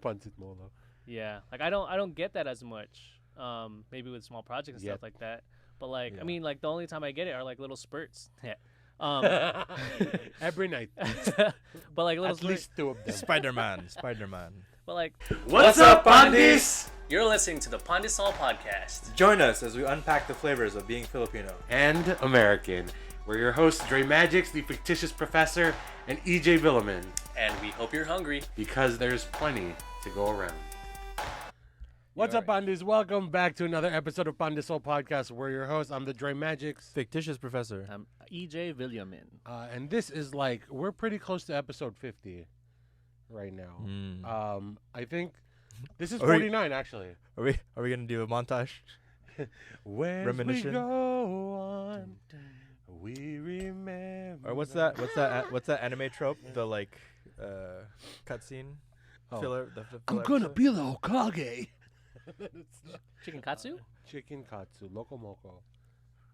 Pancit Molo. Yeah, like I don't get that as much. Maybe with small projects and stuff like that. But like, I mean, like the only time I get it are like little spurts. Yeah. Every night. But like little At least 2 of them. Spider-Man. But like, What's up, Pandeez? you're listening to the Pandesoul podcast. Join us as we unpack the flavors of being Filipino. And American. We're your hosts, Dre Magix, the fictitious professor, and EJ Villaman. And we hope you're hungry. Because there's plenty to go around. What's up, Pandeez? Welcome back to another episode of Pandesoul Podcast. We're your hosts. I'm the Dre Magix. Fictitious professor. I'm EJ Villaman. And this is like, we're pretty close to episode 50 right now. I think this is 49, actually. Are we gonna do a montage? When we Reminiscent? go on, we remember. Or what's that anime trope? The like cutscene filler. The filler episode? be the Hokage. Chicken katsu? Chicken katsu, loco moco.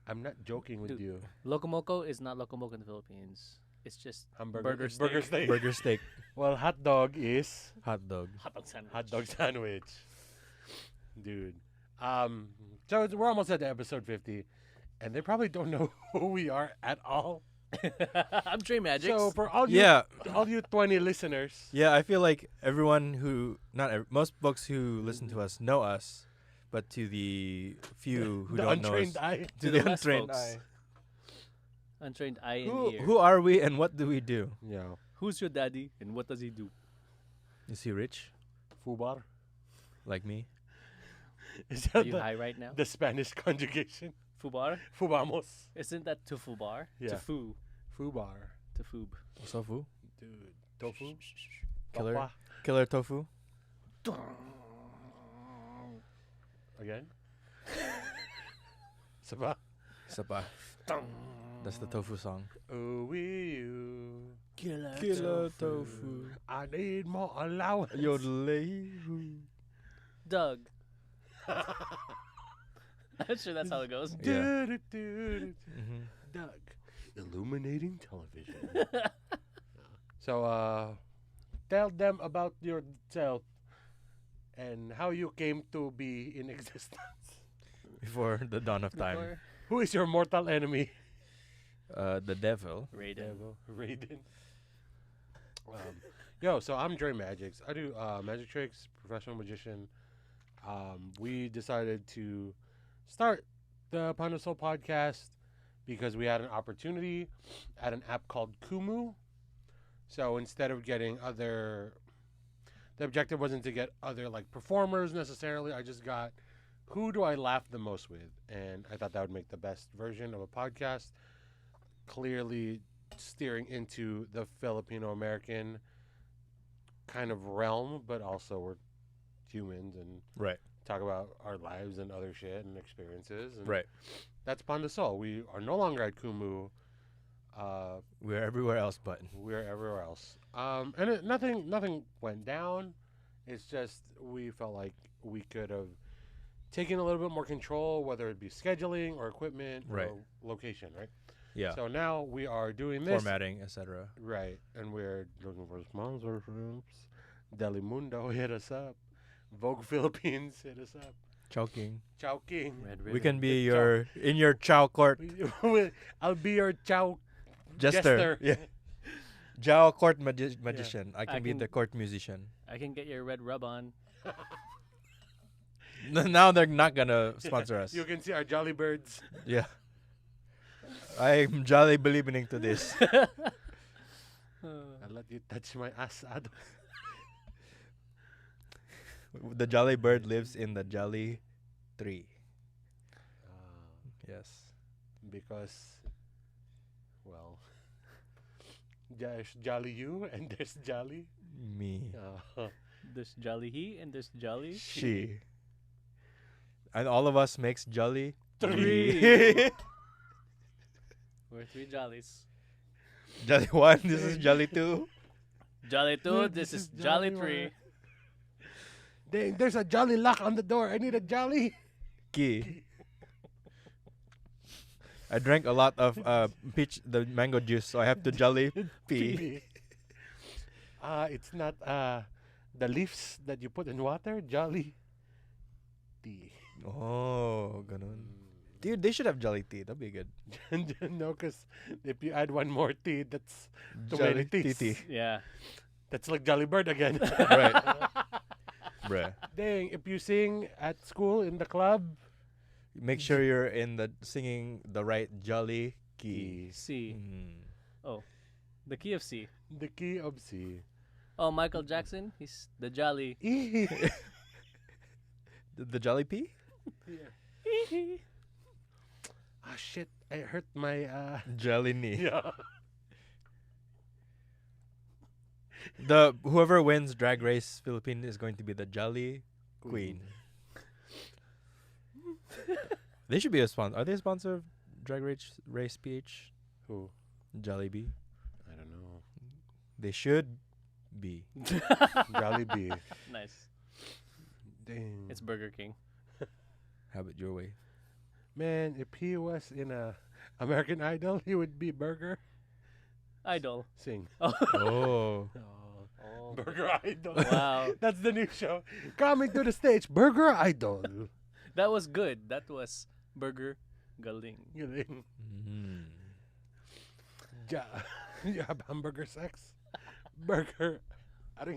I'm not joking with Dude. you. Locomoco is not locomoco in the Philippines. It's just Hamburger, burger burger steak. steak. Burger steak. Well, hot dog is Hot dog. hot dog sandwich. hot dog sandwich, dude. So we're almost at the episode 50, and they probably don't know who we are at all. I'm Dre Magix. So for all you, Yeah. all you 20 listeners, Yeah, I feel like everyone who most folks who listen to us know us, but to the few who the don't know us, untrained eye. to To the the West untrained folks. eye, Untrained eye and ear. who are we and what do we do? Yeah, Who's your daddy and what does he do? Is he rich fubar. like me? Is Are that you high right now? the Spanish conjugation? Fubar? Fubamos. Isn't that to fubar? Yeah. To foo. Fubar. To foob. Tofu? Dude, tofu. Killer? Papa. Killer tofu? Again. Saba. Sapa. That's the tofu song. Oh, you. Killer tofu. I need more allowance. Yodelay. Doug. I'm sure that's how it goes. Yeah. Mm-hmm. Doug. Illuminating television. So, tell them about yourself and how you came to be in existence. Before the dawn of time. Before Who is your mortal enemy? The devil. Raiden. Devil. Raiden. So I'm Dre Magix. I do magic tricks, professional magician. We decided to start the Pandesoul podcast because we had an opportunity at an app called Kumu. So instead of getting the objective wasn't to get other like performers necessarily. I just got who do I laugh the most with, and I thought that would make the best version of a podcast. Clearly steering into the Filipino American kind of realm, but also we're humans and Right. talk about our lives and other shit and experiences. And Right. that's Pandesoul. We are no longer at Kumu. We're everywhere else but. We're everywhere else. And nothing went down. It's just we felt like we could have taken a little bit more control, whether it be scheduling or equipment Right. or location, right? Yeah. So now we are doing this. Formatting, etc. Right. And we're looking for sponsorships. Delimundo, hit us up. Vogue Philippines, hit us up. Choking. Chowking. Red We ribbon. can be in your chow court I'll be your chow jester. jester. Yeah. Chow court magician. I I can be can- the court musician. I can get your red rub on. Now they're not gonna sponsor us. You can see our Jolly Birds. Yeah. I'm jolly believing to this. I'll let you touch my ass. The jolly bird lives in the jolly tree. Yes. Because, well, there's Jolly you and there's Jolly. Me. There's jolly he and there's jolly She. And all of us makes jolly Three. We're three jollies. Jolly 1, this is jolly 2. Jolly two, this is jolly one. three. Dang, there's a Jolly lock on the door. I need a Jolly. Key. I drank a lot of the mango juice, so I have to jolly pee. It's not The leaves that you put in water, Jolly tea. Oh, ganun. Dude, they should have jelly tea. That'd be good. No, because if you add one more tea, that's too Jelly many teas. tea. Yeah. That's like Jolly Bird again. Right. Bruh. Dang, if you sing at school in the club, Make sure you're in the singing the right jolly key. C. Mm. Oh, the key of C. the key of C. Oh, Michael Jackson. He's the jolly. The jolly pea? Ah, shit. I hurt my, Jelly knee. yeah. The whoever wins Drag Race Philippines is going to be the Jolly Queen. They should be a sponsor. Are they a sponsor of Drag Race PH? Who? Jollibee. I don't know. They should be. Jolly Bee. Nice. Dang. It's Burger King. Have it your way. Man, if he was in a American Idol, he would be Burger. Idol. Sing. Oh. Oh. Burger Idol. Wow. That's the new show. Coming to the stage, Burger Idol. That was good. That was Burger Galing. Mm. You have hamburger sex? Burger.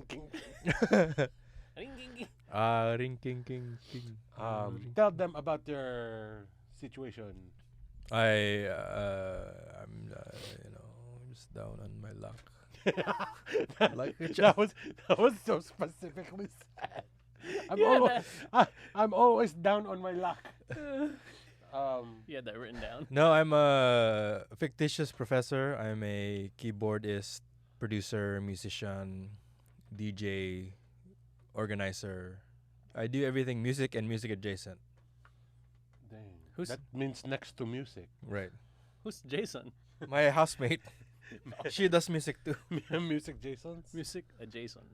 King. Ring king king king. Tell them about your situation. I'm just down on my luck. Like that was so specifically sad. I'm always down on my luck. You had that written down. No, I'm a fictitious professor. I'm a keyboardist, producer, musician, DJ, organizer. I do everything music and music adjacent. Dang. Who's- That means next to music. Right. Who's Jason? My housemate. She does music too. Music Jason's? Music adjacent.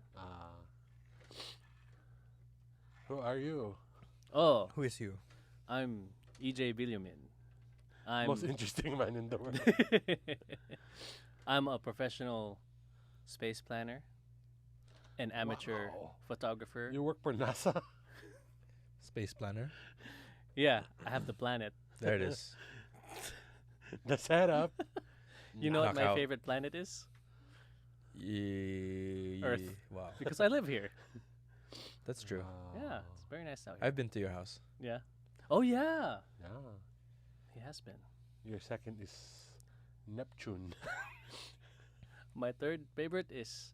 Who are you? Oh, Who is you? I'm EJ Villamin. I'm Most interesting man in the world. I'm a professional space planner, an amateur Wow. photographer. You work for NASA? Space planner. Yeah, I have the planet. There it is. The setup. You know what my Knockout. favorite planet is? Earth. Earth. Wow. Because I live here. That's true. Yeah, it's very nice out here. I've been to your house. Yeah. Oh yeah, Yeah. he has been. Your second is Neptune. My third favorite is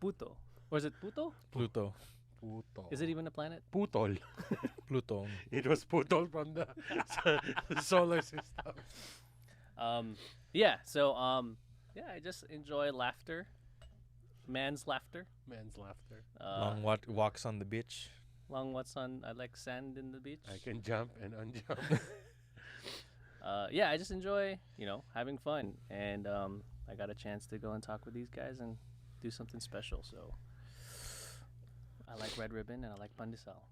Pluto. Or is it Pluto? Pluto. Puto. Is it even a planet? Putol? Pluto. It was Putol from the solar system. Yeah. So yeah, I just enjoy laughter, man's laughter. Man's laughter. Long walks on the beach. Long what's on? I like sand in the beach. I can jump and unjump. Yeah, I just enjoy having fun, and I got a chance to go and talk with these guys and do something special. So I like Red Ribbon and I like Pandesoul.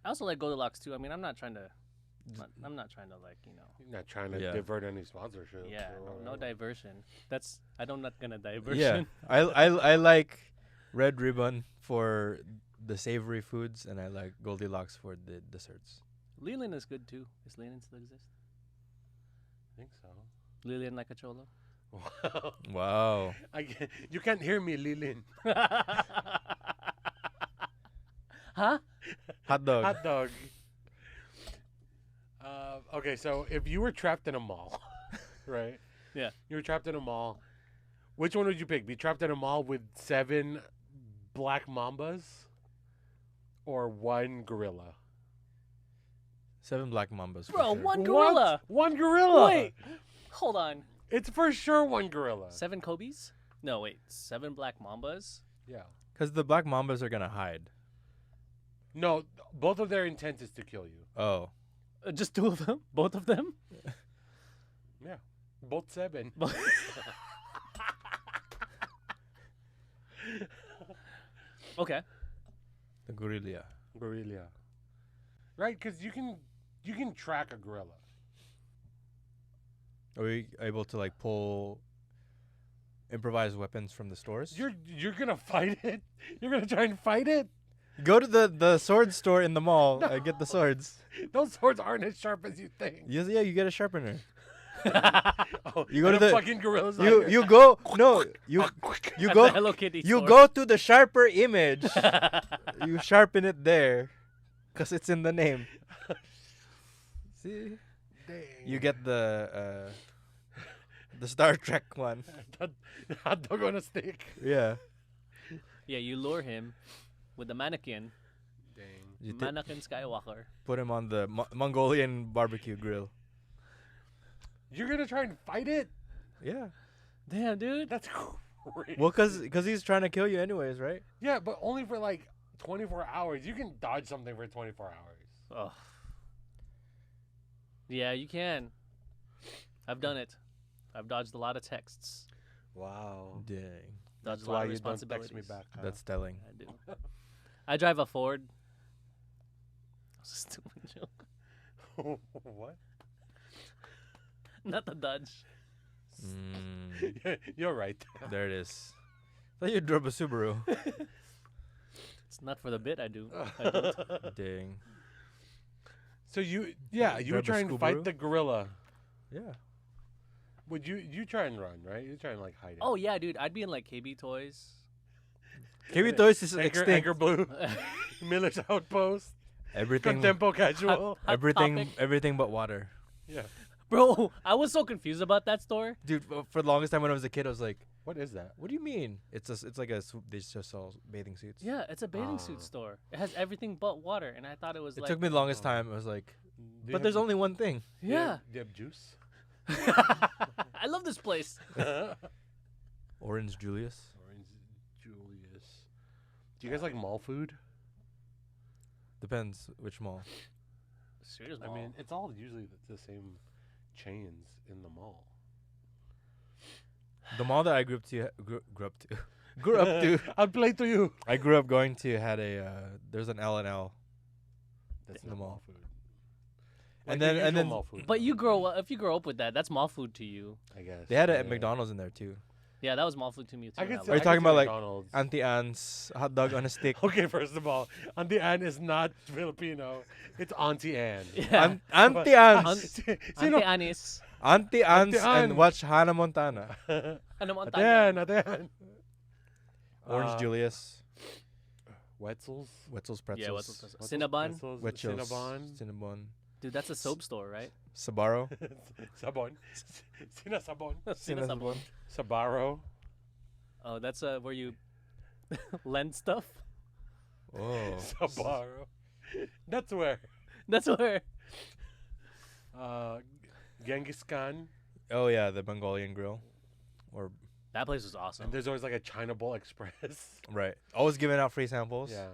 I also like Goldilocks too. I mean, I'm not trying to like You're not trying to Yeah. divert any sponsorship. Yeah, or no whatever. diversion. I'm not gonna diversion. Yeah. I like Red Ribbon for the savory foods, and I like Goldilocks for the desserts. Leland is good too. Does Leland still exist? I think so. Lilian like a cholo. Wow. Wow. You can't hear me, Lilin. Huh? Hot dog. Hot dog. Okay, so if you were trapped in a mall, right? Yeah. You were trapped in a mall. Which one would you pick? Be trapped in a mall with 7 black mambas or 1 gorilla? 7 black mambas. for Bro, sure. one gorilla. What? 1 gorilla. Wait, hold on. It's for sure 1 gorilla. 7 Kobe's? No, wait. 7 black mambas? Yeah. Because the black mambas are gonna hide. No, both of their intent is to kill you. Oh. Just 2 of them? Both of them? Yeah. Both 7. Okay. The gorilla. Gorilla. Right, because you can track a gorilla. Are we able to like pull improvised weapons from the stores. You're gonna fight it? You're gonna try and fight it? Go to the sword store in the mall and get the swords. Those swords aren't as sharp as you think. Yeah, you get a sharpener. Oh, You go to and a the- fucking gorillas. You go you At the go Hello Kitty you store. go to the sharper image. You sharpen it there, cause it's in the name. See, you get the Star Trek one. Hot dog on a stick. Yeah. Yeah, you lure him with the mannequin. Dang. You Mannequin Skywalker. put him on the Mongolian barbecue grill. You're gonna try and fight it? Yeah. Damn, dude. That's crazy. Well, cause he's trying to kill you anyways, right? Yeah, but only for like 24 hours. You can dodge something for 24 hours. Oh. Yeah, you can. I've done it. I've dodged a lot of texts. Wow. Dang. Dodged That's a lot why of you don't responsibilities. text me back. Huh? That's telling. I do. I drive a Ford. That's a stupid joke. What? Not the Dodge. Mm, You're right. there it is. I thought you drove a Subaru. It's not for the bit. I do. I don't. Dang. So you were Grab a trying to Subaru? fight the gorilla. Yeah. Would you try and run, right? You try and like hide it. Oh yeah, dude. I'd be in like KB Toys. KB Toys is Anchor, extinct. Anchor Blue, Miller's Outpost, Everything, Contempo Casual. Hot everything, Topic. everything but water. Yeah. Bro, I was so confused about that store. Dude, for the longest time when I was a kid, I was like, What is that? "What do you mean? It's like a they just sell bathing suits." Yeah, it's a bathing suit Ah. store. It has everything but water, and I thought it was It like. took me the longest time. I was like, Do you "But have- there's only one thing." do you Yeah. have- Do you have juice? I love this place. Orange Julius. Orange Julius. Do you guys like mall food? Depends which mall. Serious I mean, it's all usually the same chains in the mall. The mall that I grew up to, grew up to. I'll play to you. I grew up going to had a there's an L&L. That's In not the mall. mall food. And Like the then- and usual then- mall food. But you grow up. If you grow up with that, that's mall food to you. I guess They had it at yeah. McDonald's in there too. Yeah, that was mall food to me too. I when could I see- Are you was- I talking could see about, like, McDonald's. Auntie Anne's hot dog on a stick. Okay, first of all, Auntie Anne is not Filipino. It's Auntie Anne. Yeah. Auntie Anne's. Auntie Anis. Auntie Anne's Ann. and watch Hannah Montana. Ano mo ang Ate tanya? Anne, Ate Anne. Orange Julius. Wetzel's. Wetzel's pretzels. Yeah, what's Cinnabon? Wetzel's, Wetzel's. Cinnabon. Cinnabon. Dude, that's a soap store, right? Sabaro. Sabon. Sinasabon. Sinasabon. Sabaro. Oh, that's where you lend stuff. Oh. Sabaro. That's where. That's where. Genghis Khan. Oh yeah, the Mongolian grill. Or That place was And awesome. there's always like a China Bowl Express. right. Always giving out free samples. Yeah.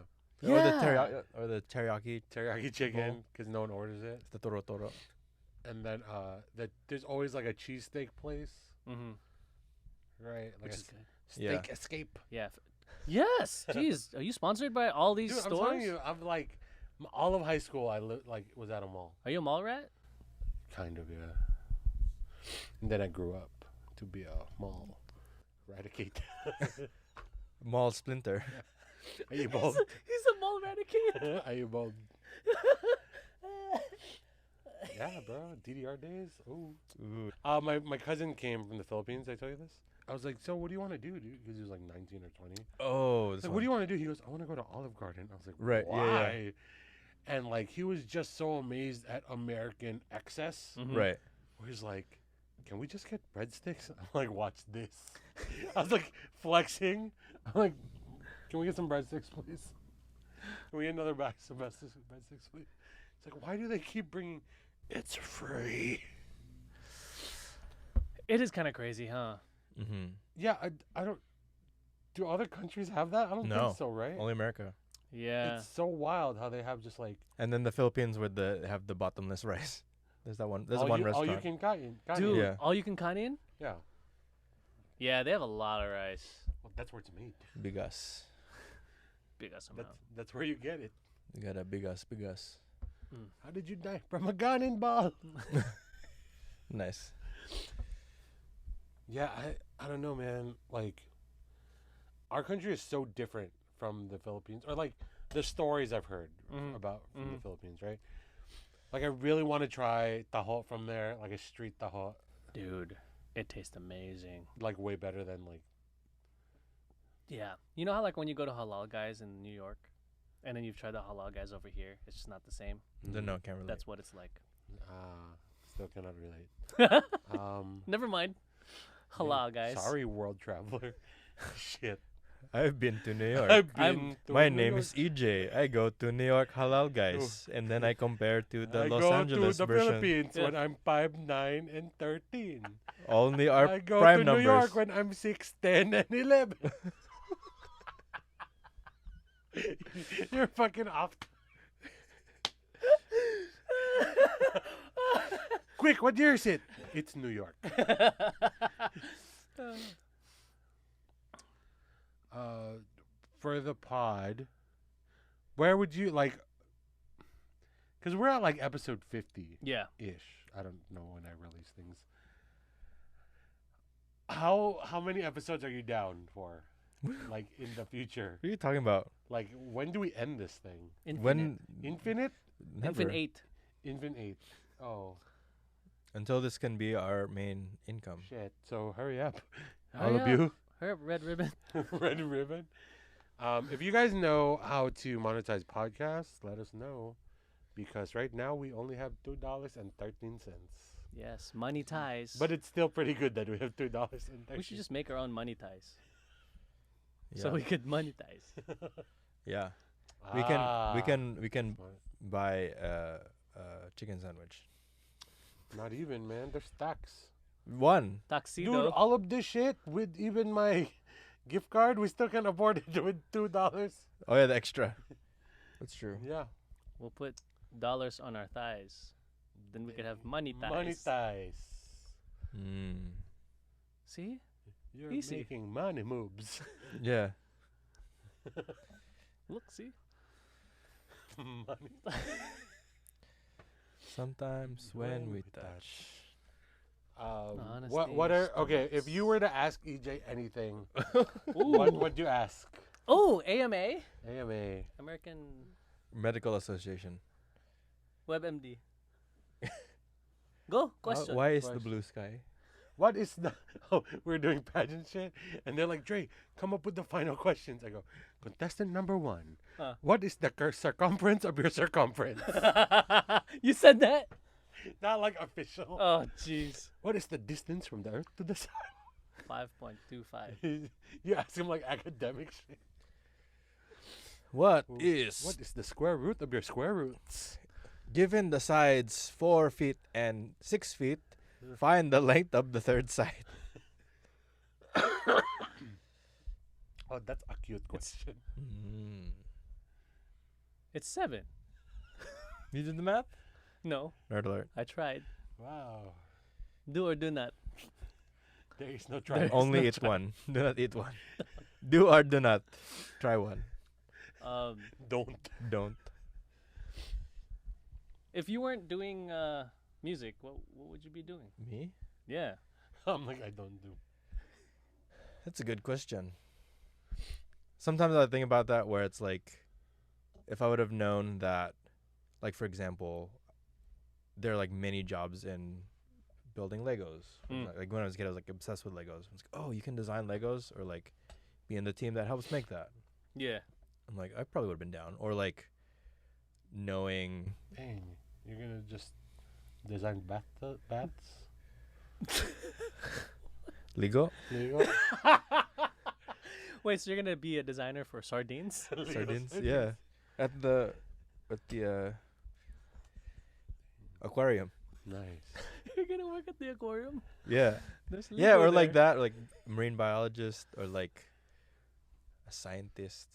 Or the teriyaki. Teriyaki chicken because no one orders it. The toro toro. And then there's always like a cheesesteak place. Mm-hmm. Right. Like Which a is good. steak Yeah. escape. Yeah. Yes. Jeez, are you sponsored by all these Dude, I'm stores? telling you, I'm like all of high school I was at a mall. Are you a mall rat? Kind of, yeah. And then I grew up to be a mall eradicate. Mall splinter. Are you bald? He's a mall eradicate. Are you bald? Yeah, bro. DDR days. Ooh. Ooh. My cousin came from the Philippines. Did I tell you this? I was like, so what do you want to do, dude? Because he was like 19 or 20. Oh, I was this like, what do you want to do? He goes, I want to go to Olive Garden. I was like, Right, why? yeah, yeah. And like he was just so amazed at American excess. Mhm. Right. Where he's like, can we just get breadsticks? I'm like, watch this. I was like flexing. I'm like, can we get some breadsticks, please? Can we get another bag of breadsticks, please? It's like, why do they keep bringing? It's free. It is kind of crazy, huh? Mm-hmm. Yeah, I don't. Do other countries have that? I don't No. think so, right? Only America. Yeah. It's so wild how they have just like And then the Philippines would have the bottomless rice. There's that one. There's all one you, all restaurant. you can Dude, Yeah. all you can Kanian? Yeah, Yeah, they have a lot of rice. well, that's where it's made. Big us. Big ass amount. That's where you get it. You got a big us. Big us. How did you die from a gun and ball? Nice. Yeah, I don't know, man. Like, our country is so different from the Philippines, or like the stories I've heard about from the Philippines, right? Like, I really want to try taho from there, like a street taho, Dude, it tastes amazing. like way better than like. Yeah. You know how like when you go to halal guys in New York, and then you've tried the halal guys over here, it's just not the same. No, can't relate. That's what it's like. Still cannot relate. Never mind. Halal guys. Sorry, world traveler. Shit. I've been to New York. I've been to My New name York. is EJ. I go to New York halal guys, and then I compare to the I Los go Angeles to the version. Philippines Yeah. when I'm 5'9" and 13. Only our I go prime to numbers. New York when I'm 6'10" and 11. You're fucking off. Quick, what year is it? It's New York. For the pod, where would you like? Because we're at like episode 50 Yeah. ish. I don't know when I release things. How many episodes are you down for? Like in the future? What are you talking about? Like when do we end this thing? Infinite. When? Infinite? Never. Infinite 8. Infinite. Oh Until this can be our main income. shit! So hurry up, Hurry all of up. you. Hurry up, Red Ribbon. Red ribbon. If you guys know how to monetize podcasts, let us know, because right now we only have $2.13. Yes, money ties. But it's still pretty good that we have $2.13. we should just make our own money ties. Yeah. So we could monetize. yeah. We can Smart. buy a chicken sandwich. Not even, man. There's tax. One. Tuxedo. Dude, all of this shit with even my gift card, we still can afford it with $2. Oh yeah, the extra. That's true. Yeah. We'll put dollars on our thighs. Then we could have money ties. Money ties. Mm. See? You're Easy. making money moves. Yeah. Look, see? Money. Sometimes when we touch. What Honesty are okay? If you were to ask EJ anything, what Ooh. would you ask? Oh, AMA? AMA. American Medical Association. WebMD. Go, question. Why is the Question. blue sky? What is the? Oh, we're doing pageant shit, and they're like, Dre, come up with the final questions. I go, contestant number 1. What is the circumference of your circumference? You said that? Not like official. Oh, jeez. What is the distance from the Earth to the Sun? 5.25. You ask him like academic shit. What What is is the square root of your square roots? given the sides 4 feet and 6 feet? Find the length of the third side. Oh, that's a cute question. Mm. It's 7. You did the math? No, Nerd alert. I tried. Wow. Do or do not. There is no try. Only eat one. Do not eat one. Do or do not. Try one. Don't. Don't. If you weren't doing music, what would you be doing? Me? Yeah. I'm like, I don't do. That's a good question. Sometimes I think about that where it's like, if I would have known that, like, for example, there are like many jobs in building Legos. Like when I was a kid, I was like obsessed with Legos. I was like, oh, you can design Legos or like be in the team that helps make that. Yeah. I'm like, I probably would have been down. Or like knowing. Dang, you're gonna just design bats? Lego? There you go. Wait, so you're gonna be a designer for sardines? Sardines? Yeah. At the aquarium. Nice. You're gonna work at the aquarium? Yeah. There's Yeah, Lego or like there. that, like marine biologist or like a scientist.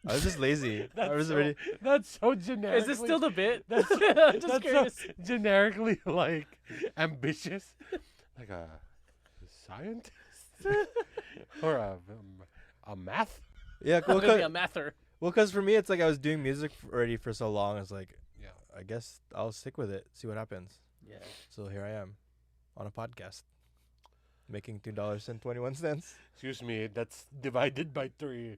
I was just lazy. I was already. That's so generic. Is this still the bit? That's, I'm just that's curious. so generically like ambitious, like a scientist or a math. Yeah, I'm well, gonna be a mather. because for me, it's like I was doing music already for so long. I was like, Yeah. I guess I'll stick with it, see what happens. Yeah. So here I am on a podcast. making $2.21. Excuse me, that's divided by 3.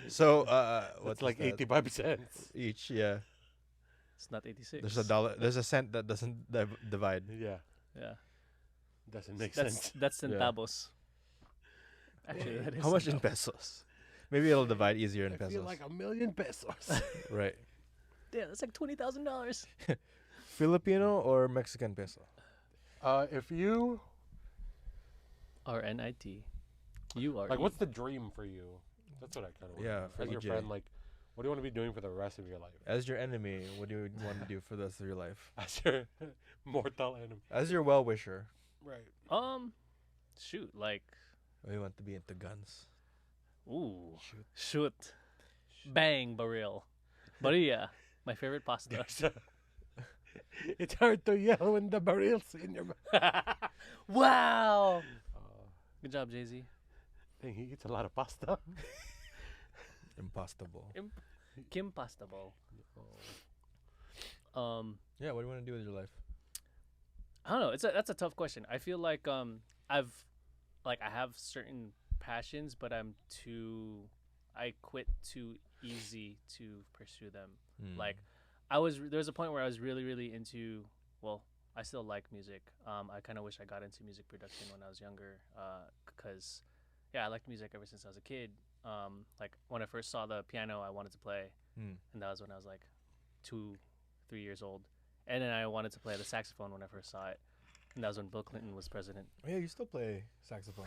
So What's what's like that? 85 cents? Each? Yeah. It's not 86. There's a dollar. There's a cent that doesn't divide. Yeah, Yeah. doesn't make That's sense. that's Yeah. centavos. Actually, that is How much in centavos. pesos? Maybe it'll divide easier in I pesos. feel like $1,000,000 pesos. Right. Damn, that's like $20,000. Filipino or Mexican peso? If you RNIT. You are like, what's the dream for you? That's what I kind of Yeah, for as your EJ. friend. Like, what do you want to be doing for the rest of your life? As your enemy, what do you want to do for the rest of your life? As your mortal enemy, As your well wisher, right? shoot, like, what do you want to be into guns? ooh, shoot, bang, baril, barilla, my favorite pasta. There's a- it's hard to yell when the barrel's in your mouth. Wow, good job, Jay Z. Dang, he eats a lot of pasta. Impossible. Kim pasta bowl. Yeah, what do you want to do with your life? I don't know. That's a tough question. I feel like I have certain passions, but I quit too easy to pursue them. Like there was a point where I was really, really into, well, I still like music. I kind of wish I got into music production when I was younger, because I liked music ever since I was a kid. Like when I first saw the piano, I wanted to play, and that was when I was like 2, 3 years old. And then I wanted to play the saxophone when I first saw it, and that was when Bill Clinton was president. Oh, yeah, you still play saxophone.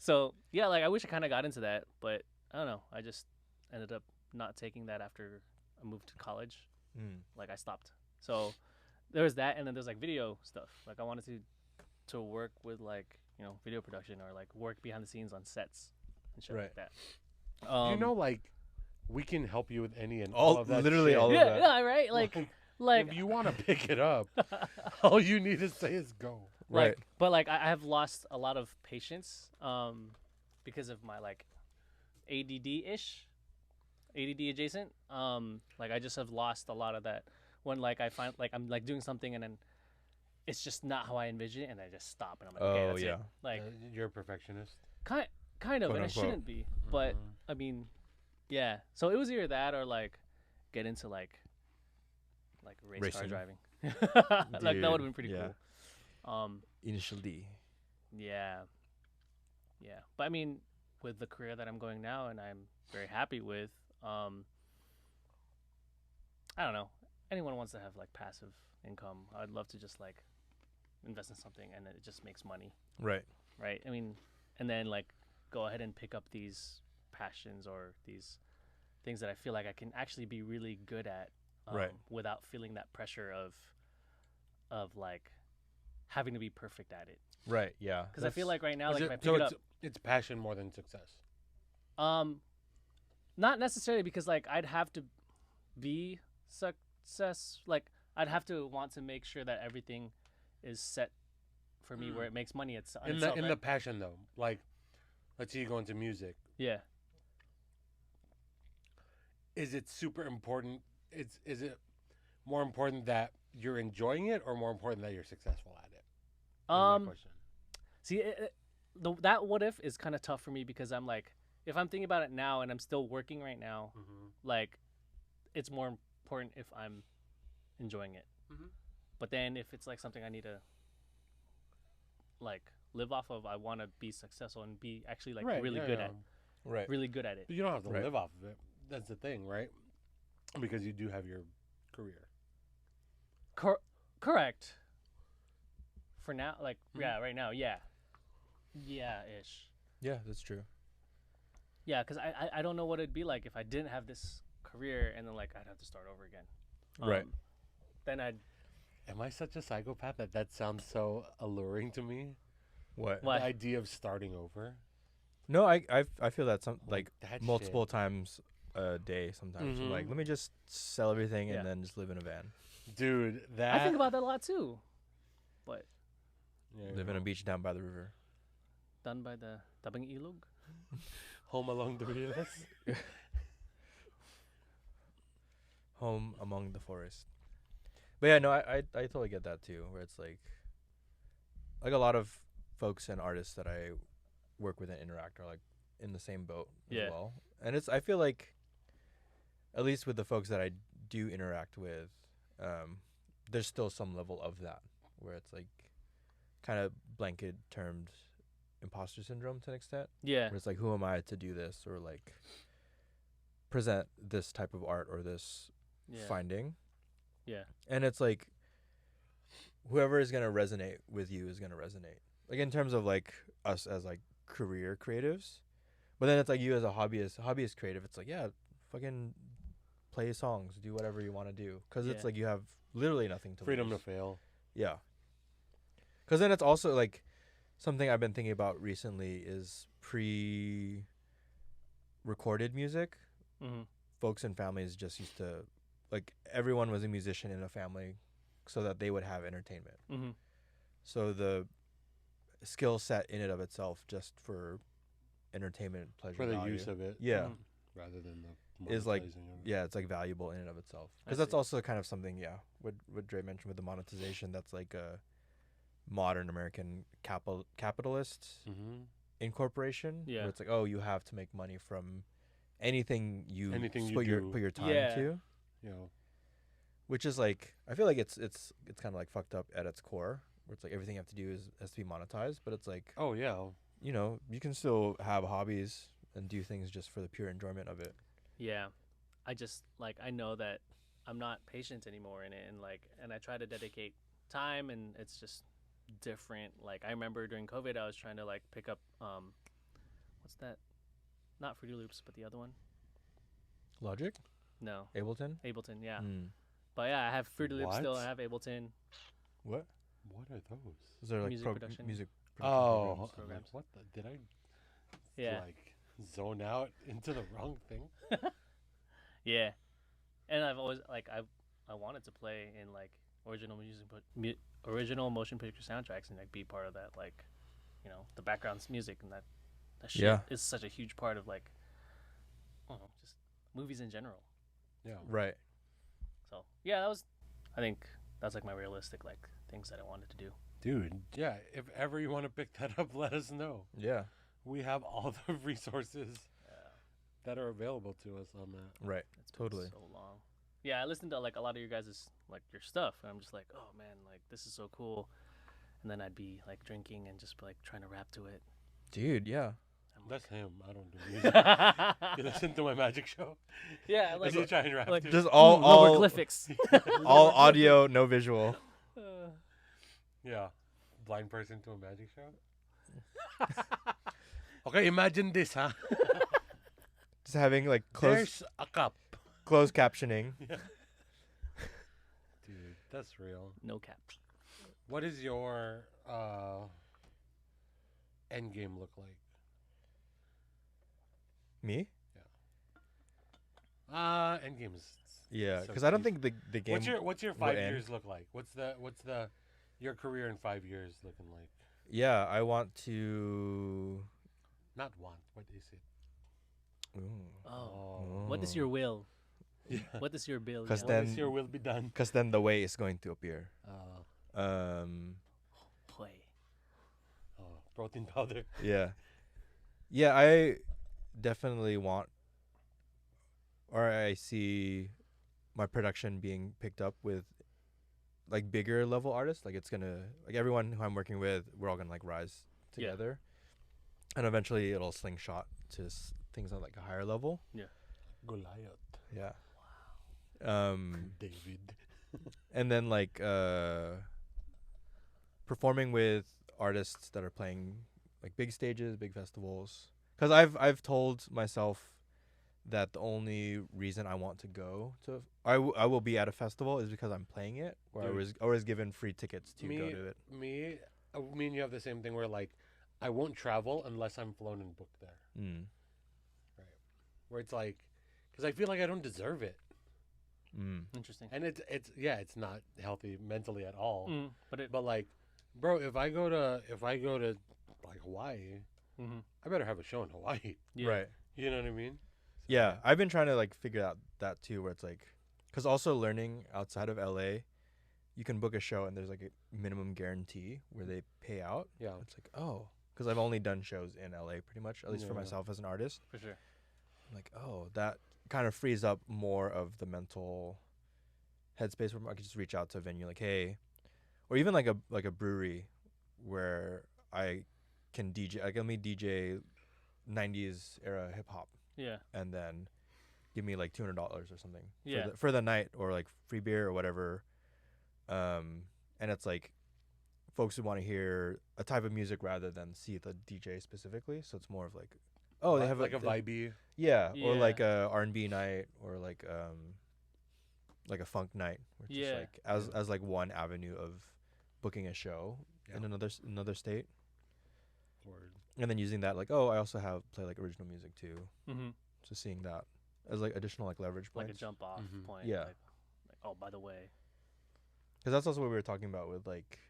So yeah, like I wish I kind of got into that, but I don't know. I just ended up not taking that after I moved to college. Like I stopped. So there was that, and then there's like video stuff. Like I wanted to work with like video production or like work behind the scenes on sets and shit like that. You know, like, we can help you with any and All- all of that. literally shit. all of Yeah, that. yeah, right. Like if you want to pick it up, all you need to say is go. Right. But like I have lost a lot of patience because of my like ADD adjacent. Like I just have lost a lot of that when like I find like I'm like doing something and then it's just not how I envision it, and I just stop and I'm like, okay, Oh, that's yeah. it. Like You're a perfectionist. kind of, Quote, and I unquote. shouldn't be. But I mean, yeah. So it was either that or like get into like race car Racing. driving. Like that would have been pretty yeah. cool. Initial D. Yeah. But I mean, with the career that I'm going now and I'm very happy with, I don't know. Anyone wants to have like passive income. I'd love to just like invest in something and it just makes money, Right. right? I mean, and then like go ahead and pick up these passions or these things that I feel like I can actually be really good at, Right. without feeling that pressure of like having to be perfect at it. Right. Yeah. Because I feel like right now, Is like if it- I pick so it up, it's passion more than success. not necessarily, because like I'd have to be success. Like I'd have to want to make sure that everything is set for me where it makes money. It's on In itself, the right? passion though, like, let's say you go into music. Yeah. Is it super important? Is it more important that you're enjoying it, or more important that you're successful at it? Is my question. See, that what if is kind of tough for me, because I'm like, if I'm thinking about it now and I'm still working right now, like, it's more important if I'm enjoying it. But then if it's like something I need to like live off of, I want to be successful and be actually like Right, really yeah, good yeah. at Right. really good at it. But you don't have to Right. live off of it. That's the thing, right? Because you do have your career. Correct. For now, like right now, yeah, ish. Yeah, that's true. Yeah, because I don't know what it'd be like if I didn't have this career and then like I'd have to start over again. Right. Then I'd Am I such a psychopath that sounds so alluring to me? What? Why? The idea of starting over. No, I feel that some Like like that multiple times a day. Sometimes I'm like, let me just sell everything Yeah. and then just live in a van, Dude, that I think about that a lot too. But Yeah, live in a beach down by the river. done by the Tabang Ilog. home along the riles. Home among the forest. But yeah, no, I totally get that too. Where it's like a lot of folks and artists that I work with and interact are like in the same boat Yeah. as well. And I feel like, at least with the folks that I do interact with, there's still some level of that where it's like kind of blanket termed imposter syndrome to an extent. Yeah. Where it's like, who am I to do this or like present this type of art or this Yeah. finding? Yeah. And it's like, whoever is going to resonate with you is going to resonate. Like in terms of like us as like career creatives. But then it's like you as a hobbyist creative, it's like, yeah, fucking play songs, do whatever you want to do. Because it's Yeah. like you have literally nothing to Freedom to lose. fail. Yeah. Because then it's also like something I've been thinking about recently is pre-recorded music. Mm-hmm. Folks and families just used to, like, everyone was a musician in a family so that they would have entertainment. Mm-hmm. So the skill set in and of itself, just for entertainment, pleasure, For the value, use of it. yeah, Mhm. Rather than the is like, monetizing of it. yeah, it's like valuable in and of itself. I Because that's see. also kind of something, yeah, what Dre mentioned with the monetization, that's like a modern American capitalist Mm-hmm. incorporation. Yeah. Where it's like, oh, you have to make money from anything you Put your time Yeah. to. You know, Which is like, I feel like it's kind of like fucked up at its core, where it's like everything you have to do has to be monetized. But it's like, oh yeah, you know, you can still have hobbies and do things just for the pure enjoyment of it. Yeah. I just like I know that I'm not patient anymore in it, and I try to dedicate time, and it's just different. Like I remember during COVID, I was trying to like pick up what's that? Not Fruity Loops, but the other one. Logic, No, Ableton. Ableton. Yeah. Mm. But yeah, I have Fruity Loops still. What? I have Ableton. What what are those? is there like Music production. music? Oh, production I'm like, programs. what the? Did I Yeah. like zone out into the wrong thing? Yeah. And I've always like I wanted to play in like original music, but original motion picture soundtracks and like be part of that, like, you know, the background music, and that shit Yeah. is such a huge part of like, I don't know, just movies in general. Yeah. Right. So yeah, I think that's like my realistic like things that I wanted to do. Dude, yeah. If ever you want to pick that up, let us know. Yeah. We have all the resources Yeah, that are available to us on that. Right. it's been Totally. so long. Yeah, I listened to like a lot of your guys' like your stuff, and I'm just like, oh man, like this is so cool. And then I'd be like drinking and just like trying to rap to it. Dude. Yeah. I'm That's like, him. I don't do music. You listen to my magic show. yeah, Like, like you try and rap like- to it. Just all hieroglyphics. all audio, no visual. Yeah. Blind person to a magic show. Okay, imagine this, huh? Just having like There's a cup. closed captioning. Dude, that's real. No cap. What does your end game look like? Me? End game is Yeah, so because I don't deep. think the game. What's your will 5 end. years look like? What's the your career in 5 years looking like? Yeah, I want to. Not want. What is it? Oh. What is your will? Yeah. What is your bill? 'Cause What then- is your will be done? Because then the way is going to appear. Uh, play. protein powder. Yeah. Yeah, I definitely want, or I see my production being picked up with like bigger level artists. Like it's gonna, like everyone who I'm working with, we're all gonna like rise Yeah. together. And eventually it'll slingshot to things on like a higher level. Goliath. Yeah. David. And then like performing with artists that are playing like big stages, big festivals. Because I've told myself that the only reason I want to go to I will be at a festival is because I'm playing it, or Dude. I was given free tickets to go to it. Me and you have the same thing where like I won't travel unless I'm flown and booked there. Mm. Where it's like, because I feel like I don't deserve it, Mm. Interesting. and it's not healthy mentally at all. But But like, bro, if I go to like Hawaii, I better have a show in Hawaii. yeah. Right. You know what I mean? Yeah, I've been trying to like figure out that too, where it's like, because also learning outside of LA, you can book a show and there's like a minimum guarantee where they pay out. Yeah. It's like, oh, because I've only done shows in LA pretty much, at least for Yeah. myself as an artist. For sure. I'm like, oh, that kind of frees up more of the mental headspace where I could just reach out to a venue like, hey, or even like a brewery where I can DJ. Like, let me DJ 90s era hip hop, Yeah. and then give me like $200 or something Yeah. for the night, or like free beer or whatever. And it's like folks who want to hear a type of music rather than see the DJ specifically. So it's more of like, oh, they have like a they- vibey. yeah, or Yeah. like a R&B night, or like a funk night, which Yeah. is like as like one avenue of booking a show in another state, Word. and then using that like, oh, I also play like original music too. Mm-hmm. So seeing that as like additional like leverage Like points. a jump off Mhm. point. Yeah. Like, oh, by the way. Because that's also what we were talking about with like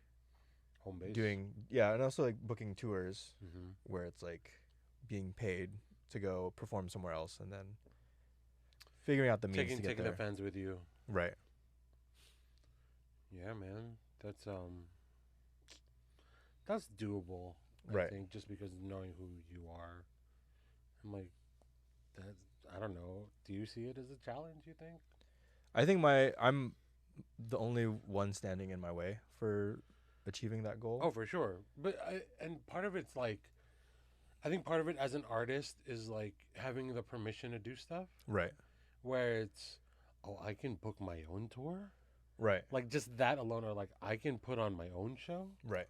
Home base. and also like booking tours Mm-hmm. where it's like being paid to go perform somewhere else, and then figuring out the means to get Taking there. the fans with you. Right. Yeah, man. That's doable. I Right. think just because knowing who you are. I'm like, that. I don't know. Do you see it as a challenge? You think? I think I'm the only one standing in my way for achieving that goal. Oh, for sure. But and part of it's like, I think part of it as an artist is like having the permission to do stuff. Right. Where it's, oh, I can book my own tour. Right. Like just that alone, or like I can put on my own show Right.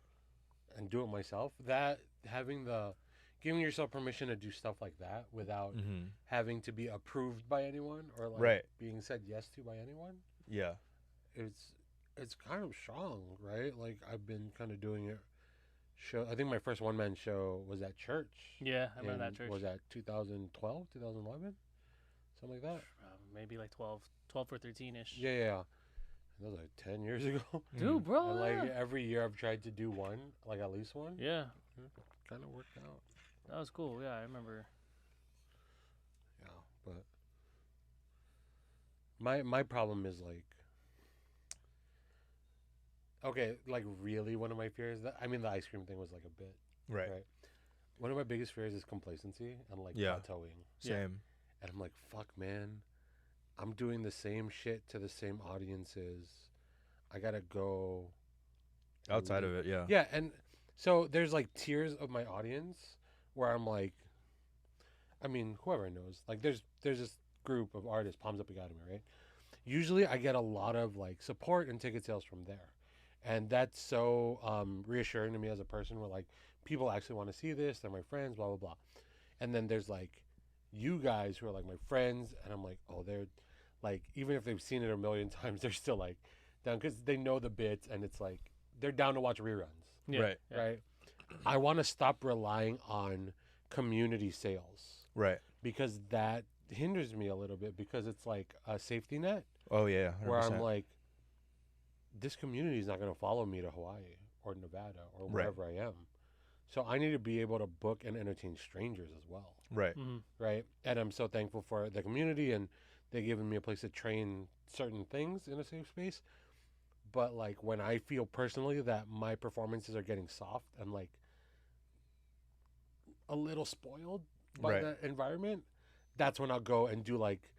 and do it myself. That giving yourself permission to do stuff like that without Mm-hmm. having to be approved by anyone or like Right. being said yes to by anyone. Yeah. It's kind of strong, right? Like I've been kind of doing it. I think my first one man show was at church. Yeah, I remember that in- church. Was that 2012, 2011, something like that? Maybe like 12 or 13-ish. Yeah. That was like 10 years ago. Dude, bro. And like yeah. every year I've tried to do one, like at least one. Yeah, Kind of worked out. that was cool. Yeah, I remember. Yeah, but my problem is like, okay, like really one of my fears the ice cream thing was like a bit. Right. One of my biggest fears is complacency and like Yeah. plateauing. Same. And I'm like, fuck, man. I'm doing the same shit to the same audiences. I gotta go Outside of it, yeah. Yeah, and so there's like tiers of my audience where I'm like, I mean, whoever knows, like there's this group of artists, Palms Up Academy, right? Usually I get a lot of like support and ticket sales from there. And that's so reassuring to me as a person where like people actually want to see this, they're my friends, blah, blah, blah. And then there's like you guys who are like my friends, and I'm like, oh, they're like, even if they've seen it a million times, they're still like down because they know the bits and it's like they're down to watch reruns. Yeah, Right. yeah. Right. I want to stop relying on community sales Right. because that hinders me a little bit because it's like a safety net Oh yeah. 100%. where I'm like, this community is not going to follow me to Hawaii or Nevada or Right. wherever I am. So I need to be able to book and entertain strangers as well. Right. Mm-hmm. Right. And I'm so thankful for the community and they've given me a place to train certain things in a safe space. But like when I feel personally that my performances are getting soft and like a little spoiled by Right. the environment, that's when I'll go and do like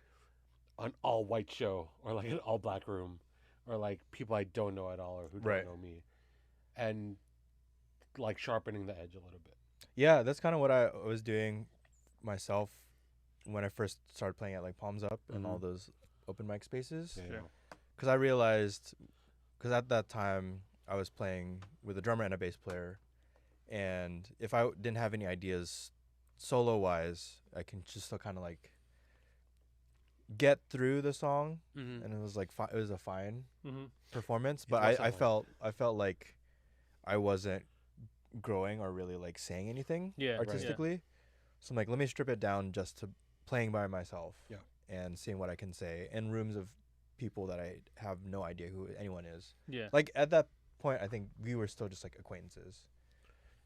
an all white show or like an all black room or like people I don't know at all or who don't Right. know me. And like sharpening the edge a little bit. Yeah, that's kind of what I was doing myself when I first started playing at like Palms Up and all Mhm. those open mic spaces. Yeah. Sure. Because I realized, because at that time I was playing with a drummer and a bass player, and if I didn't have any ideas solo wise, I can just still kind of like get through the song, Mm-hmm. and it was like it was a fine Mm-hmm. performance. You But felt I something. felt like I wasn't growing or really like saying anything Yeah, right. artistically. So I'm like, let me strip it down just to playing by myself, Yeah. and seeing what I can say in rooms of people that I have no idea who anyone is. Yeah. Like at that point, I think we were still just like acquaintances.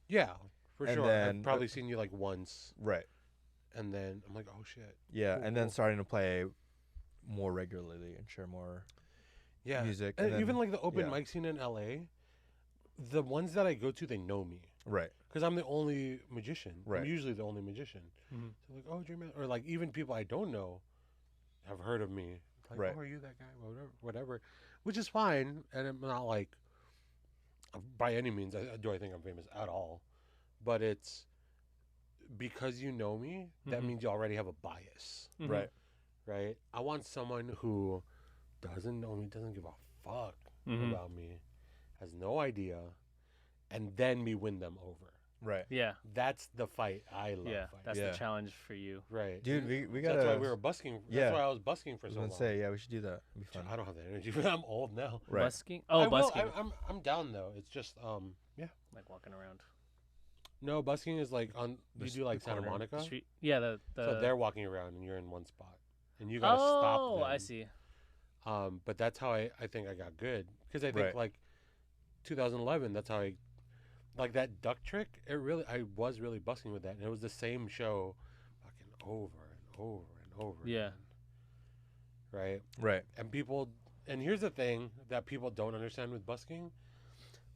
Yeah, for And sure. then- I've probably seen you like once Right. and then I'm like, oh shit. Yeah, Cool, and then cool. starting to play more regularly and share more. music. And And even then- like the open yeah. mic scene in LA, the ones that I go to, they know me Right. because I'm the only magician. I'm Right. usually the only magician. Mhm. So like, oh, Dream, or like even people I don't know have heard of me. Like, Right. oh, are you that guy? Whatever, which is fine. And I'm not like, by any means, do I think I'm famous at all. But it's because you know me, that Mhm. means you already have a bias, Mhm. Right. right? I want someone who doesn't know me, doesn't give a fuck Mhm. about me, has no idea, and then me win them over. Right. Yeah. That's the fight I love. Yeah. fighting. That's Yeah. the challenge for you. Right, Dude, And we gotta. that's why we were busking. Yeah. That's why I was busking for I was so gonna long. say, yeah, we should do that. It'd be fun. I don't have the energy for that. I'm old now. Right. Busking? Oh, I will. busking. I'm down though. It's just yeah. Like walking around No, busking is like on. The You s- do like the Santa corner. Monica. the street. Yeah. The So they're walking around and you're in one spot, and you gotta stop Oh, them. I see. But that's how I think I got good because I think Right. like 2011. That's how I like that duck trick. I was really busking with that, and it was the same show, fucking over and over and over. Yeah. Again, right. Right. And here's the thing that people don't understand with busking.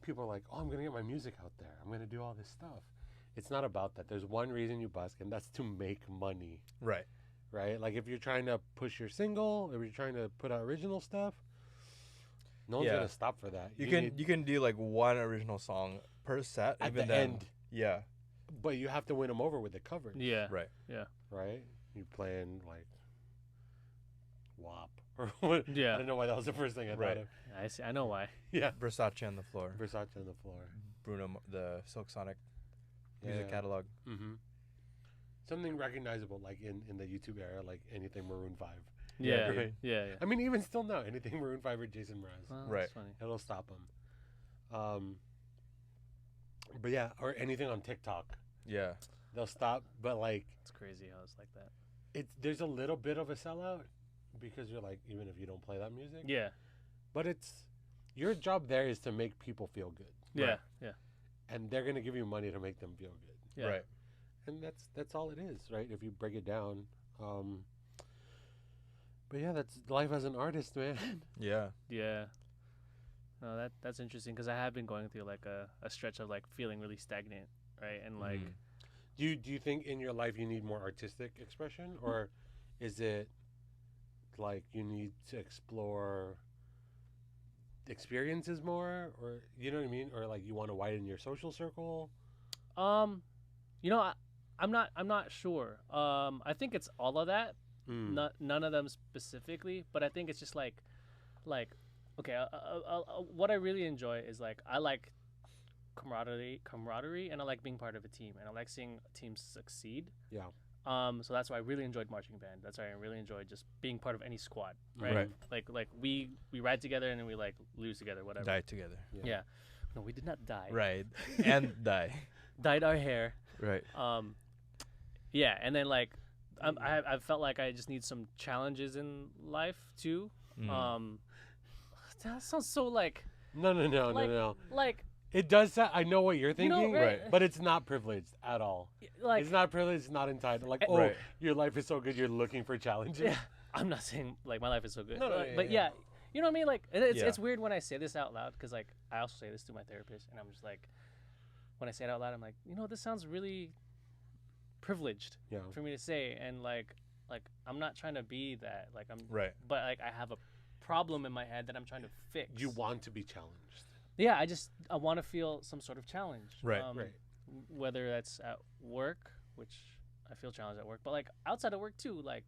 People are like, oh, I'm gonna get my music out there. I'm gonna do all this stuff. It's not about that. There's one reason you busk, and that's to make money. Right. Right? Like if you're trying to push your single, if you're trying to put out original stuff, no one's Yeah. gonna stop for that. You need- can do like one original song per set. at even the then. end, Yeah. but you have to win them over with the coverage. Yeah. Right. Right? You playing like WAP or what? Yeah. I don't know why that was the first thing I Right. thought of. I see. I know why. Yeah. Versace on the floor. Versace on the floor. The Silk Sonic music Yeah. catalog. Mm-hmm. Something recognizable, like in the YouTube era, like anything Maroon 5. Yeah. right. Yeah. I mean, even still now, anything Maroon 5 or Jason Mraz, Well, Right. That's funny. it'll stop them. But yeah, or anything on TikTok, Yeah. they'll stop. But like, It's crazy how it's like that. there's a little bit of a sellout because you're like, even if you don't play that music, Yeah. but it's your job there is to make people feel good, Yeah. Right. Yeah. and they're gonna give you money to make them feel good, Yeah. Right. and that's all it is, right? If you break it down. But yeah, that's life as an artist, man. Yeah. Yeah. No, that's interesting because I have been going through like a stretch of like feeling really stagnant, right? And like, Mhm. Do you think in your life you need more artistic expression, or is it like you need to explore experiences more, or you know what I mean, or like you want to widen your social circle? you know, I'm not sure. I think it's all of that. Mm. None of them specifically, but I think it's just like, okay, what I really enjoy is like I like camaraderie, and I like being part of a team, and I like seeing teams succeed. Yeah. So that's why I really enjoyed marching band. That's why I really enjoyed just being part of any squad, right? Right. Like we ride together and then we like lose together, whatever. Die together. Yeah. No, we did not die. Right. And die. Dyed our hair. Right. Yeah, and then like I felt like I just need some challenges in life too. Mm. That sounds so like No. like It does. I know what you're You know, thinking, right? but it's not privileged at all. like It's not privileged. It's not entitled. Like, oh, Right. your life is so good. You're looking for challenges. yeah. I'm not saying like my life is so good, No, but yeah. you know what I mean. Like it's Yeah. it's weird when I say this out loud because like I also say this to my therapist, and I'm just like, when I say it out loud, I'm like, you know, this sounds really privileged Yeah. for me to say, and like I'm not trying to be that. Like I'm, Right. but like I have a problem in my head that I'm trying to fix. You want to be challenged. Yeah, I want to feel some sort of challenge. Right. Right. Whether that's at work, which I feel challenged at work, but like outside of work too. Like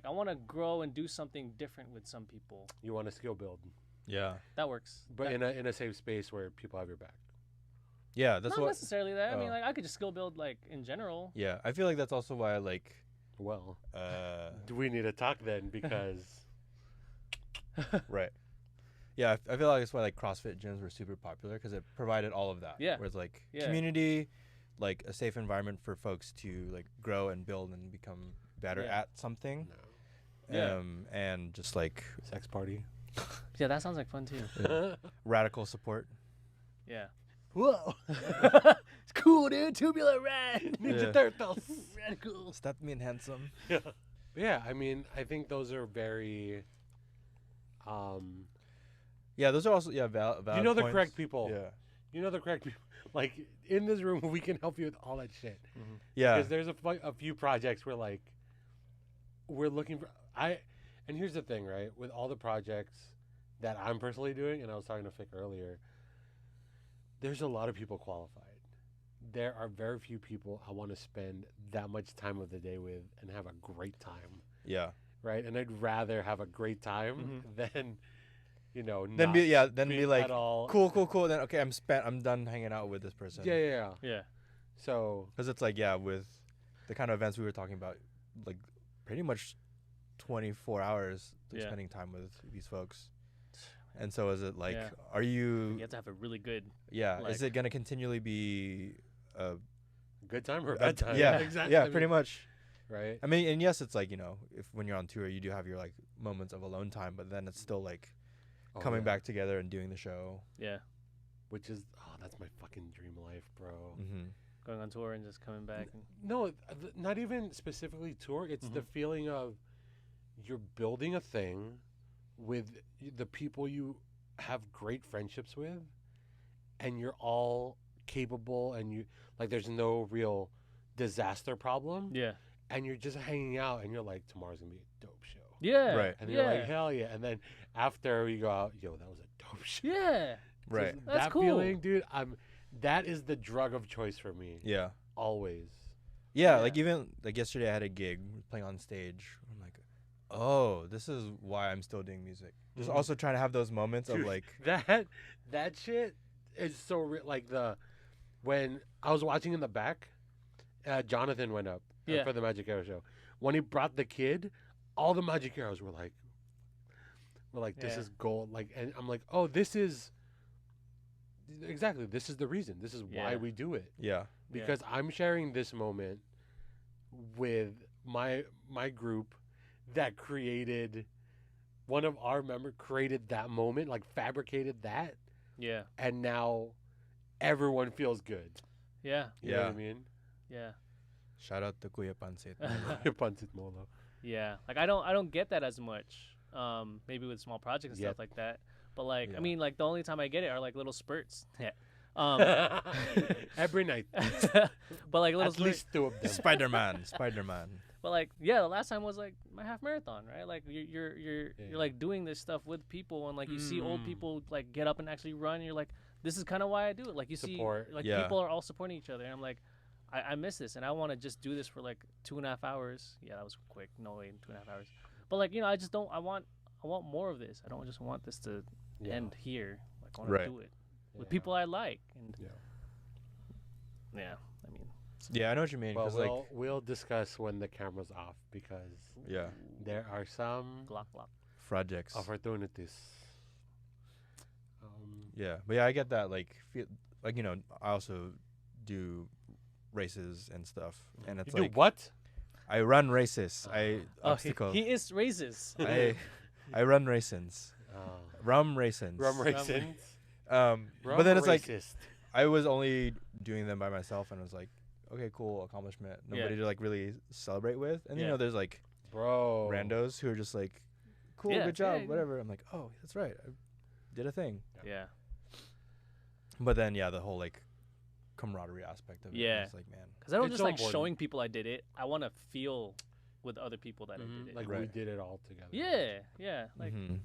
I want to grow and do something different with some people. You want to skill build, Yeah. That works. but That- in a safe space where people have your back. Yeah. That's not what. necessarily that. I mean, oh. like I could just skill build like in general. Yeah. I feel like that's also why I like. Well, Uh. do we need to talk then? Because Right. Yeah, I feel like that's why like CrossFit gyms were super popular because it provided all of that. Yeah. Where it's like Yeah. community, like a safe environment for folks to like grow and build and become better Yeah. at something. no. Yeah. And just like Sex party. Yeah, that sounds like fun too. radical support. Yeah. Whoa. It's cool, dude. Tubular rad. Ninja Yeah. Turtles. Radical. Stop being handsome. Yeah, I mean, I think those are very Yeah, those are also valid You know the points. correct people. Yeah. You know the correct people. Like in this room, we can help you with all that shit. Yeah. Because there's a few projects where like we're looking for and here's the thing, right? With all the projects that I'm personally doing, and I was talking to Fick earlier, there's a lot of people qualified. There are very few people I want to spend that much time of the day with and have a great time, Yeah. right? And I'd rather have a great time than, Then not be speak like at all. cool. Then okay, I'm done hanging out with this person. Yeah. Yeah. So Because it's like with the kind of events we were talking about, like pretty much 24 hours of Yeah. spending time with these folks. And so is it like, Yeah. are You you? have to have a really good. Yeah. like- Is it gonna continually be? good time or bad time? Yeah. exactly. Yeah. I Pretty mean, much. right. I mean, and yes, it's like if when you're on tour, you do have your like moments of alone time, but then it's still like Oh, coming yeah. back together and doing the show. Yeah. Which is that's my fucking dream life, bro. Mm-hmm. Going on tour and just coming back. And, No, not even specifically tour. It's the feeling of you're building a thing with the people you have great friendships with, and you're all capable, and you like there's no real disaster problem, yeah. and you're just hanging out, and you're like, tomorrow's gonna be a dope show, Yeah. Right. and yeah. you're like, hell yeah, and then after you go out, yo, that was a dope show. Yeah. Right. Just That's that cool. feeling, dude. That is the drug of choice for me. Yeah. Always. Yeah, Yeah. like even like yesterday I had a gig playing on stage. I'm like, oh, this is why I'm still doing music. Just Mhm. also trying to have those moments of Dude, like, that shit is so real. Like when I was watching in the back, Jonathan went up Yeah. for the Magic Arrow show. When he brought the kid, all the Magic Arrows were like, this Yeah. is gold. Like, and I'm like, oh, this is exactly. This is the reason. This is why Yeah. we do it. yeah, Because I'm sharing this moment with my group that created one of our members created that moment, like fabricated that, Yeah. and now everyone feels good. Yeah. You know what I Yeah. mean? Yeah. shout out to Kuya Pansit. Pansit Molo. Yeah. Like I don't get that as much. Maybe with small projects and Yet. stuff like that. But like Yeah. I mean like the only time I get it are like little spurts. Yeah. Every night, but like little at least two of them. Spider-Man. But like yeah, the last time was like my half marathon, right? Like you're Yeah. like doing this stuff with people and like you see old Mm. people like get up and actually run and you're like this is kind of why I do it. Like you Support. see like Yeah. people are all supporting each other and I'm like I miss this and I want to just do this for like 2.5 hours. Yeah, that was quick. No way, 2.5 hours. But like I just don't. I want more of this. I don't just want this to Yeah. end here. Like I want Right. to do it with Yeah. people I like and Yeah. yeah. I mean Yeah, I know what you mean. Well, 'Cause, we'll discuss when the camera's off because yeah, there are some Glock Glock. projects. opportunities. Yeah, but yeah, I get that. Like, I also do races and stuff, and it's You like do what? I run races. I Oh, obstacle. he is raises. I run races. Uh, Rum races. rum racing. But then it's like racist. I was only doing them by myself, and I was like, okay, cool accomplishment. Nobody to like really celebrate with, and Yeah. there's like Bro. randos who are just like, cool, Yeah, good job, yeah. whatever. I'm like, oh, that's right, I did a thing. Yeah. But then the whole like camaraderie aspect of it. Yeah. It's like, man, Because I don't It's just so like important. showing people I did it. I want to feel with other people that I did it. Like we Right. did it all together. yeah, yeah. Like mhm.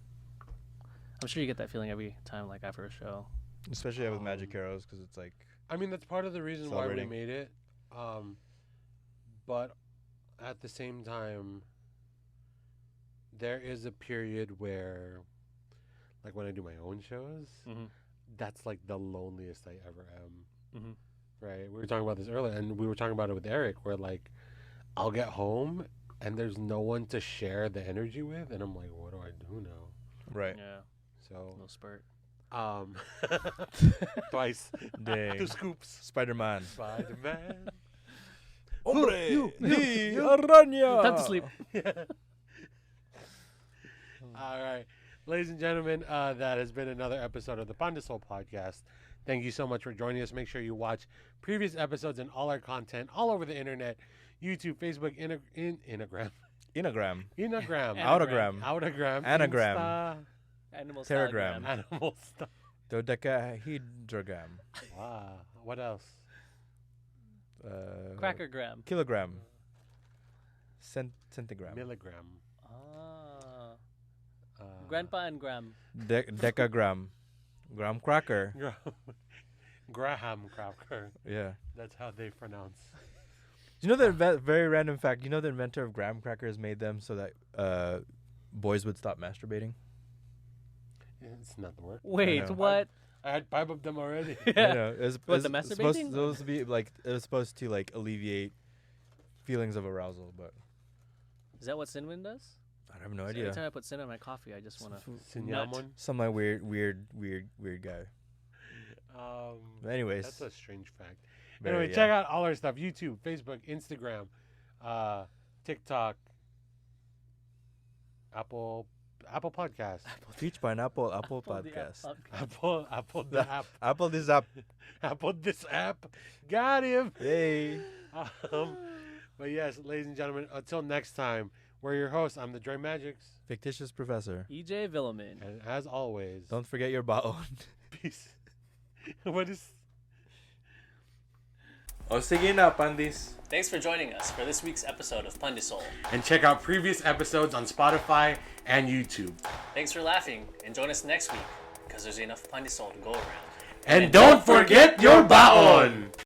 I'm sure you get that feeling every time, like after a show. especially with Magic Um, Arrows, because it's like, I mean, that's part of the reason why we Celebrating. made it. But at the same time, there is a period where, like when I do my own shows, Mm-hmm. that's like the loneliest I ever am. Mhm. Right? We were talking about this earlier, and we were talking about it with Eric, where like I'll get home and there's no one to share the energy with, and I'm like, what do I do now? right, Yeah. So, Little spurt. twice, dang, 2 scoops. Spider-Man. Spider-Man. Hombre, you, the araña. Time to sleep. All right. Ladies and gentlemen, that has been another episode of the Pandesoul podcast. Thank you so much for joining us. Make sure you watch previous episodes and all our content all over the internet. YouTube, Facebook, Instagram, Anagram. Inagram, Autogram. Autogram, Anagram. Insta, Animal Teragram. stylogram. Animal stuff. Dodecahedrogram. Wow. What else? Crackergram. Kilogram. Centigram. Milligram. Ah. Uh, Grandpa and Gram. Decagram. Graham cracker. Graham cracker. Yeah. That's how they pronounce. You know the very random fact. You know the inventor of graham crackers made them so that boys would stop masturbating. It's not the word. Wait, know. what? I had 5 of them already. I know. What, the supposed masturbating? to be like it was supposed to like alleviate feelings of arousal, but Is that what cinnamon does? I have no So idea. every time I put cinnamon in my coffee, I just want to. Cinnamon. Some like weird guy. But anyways, That's a strange fact. very, Anyway, yeah. check out all our stuff: YouTube, Facebook, Instagram, TikTok, Apple Podcast, Peach Pineapple Apple Apple the Podcast. Apple the app, Apple this up. Apple this app. Got him. Hey. But yes, ladies and gentlemen, until next time, we're your hosts. I'm the Dre Magics, Fictitious Professor. EJ Villaman. and as always, Don't forget your baon. peace. What is? Oh, sige na, Pandeez. Thanks for joining us for this week's episode of Pandesoul. And check out previous episodes on Spotify and YouTube. Thanks for laughing, and join us next week because there's enough Pandesoul to go around. And don't forget your baon!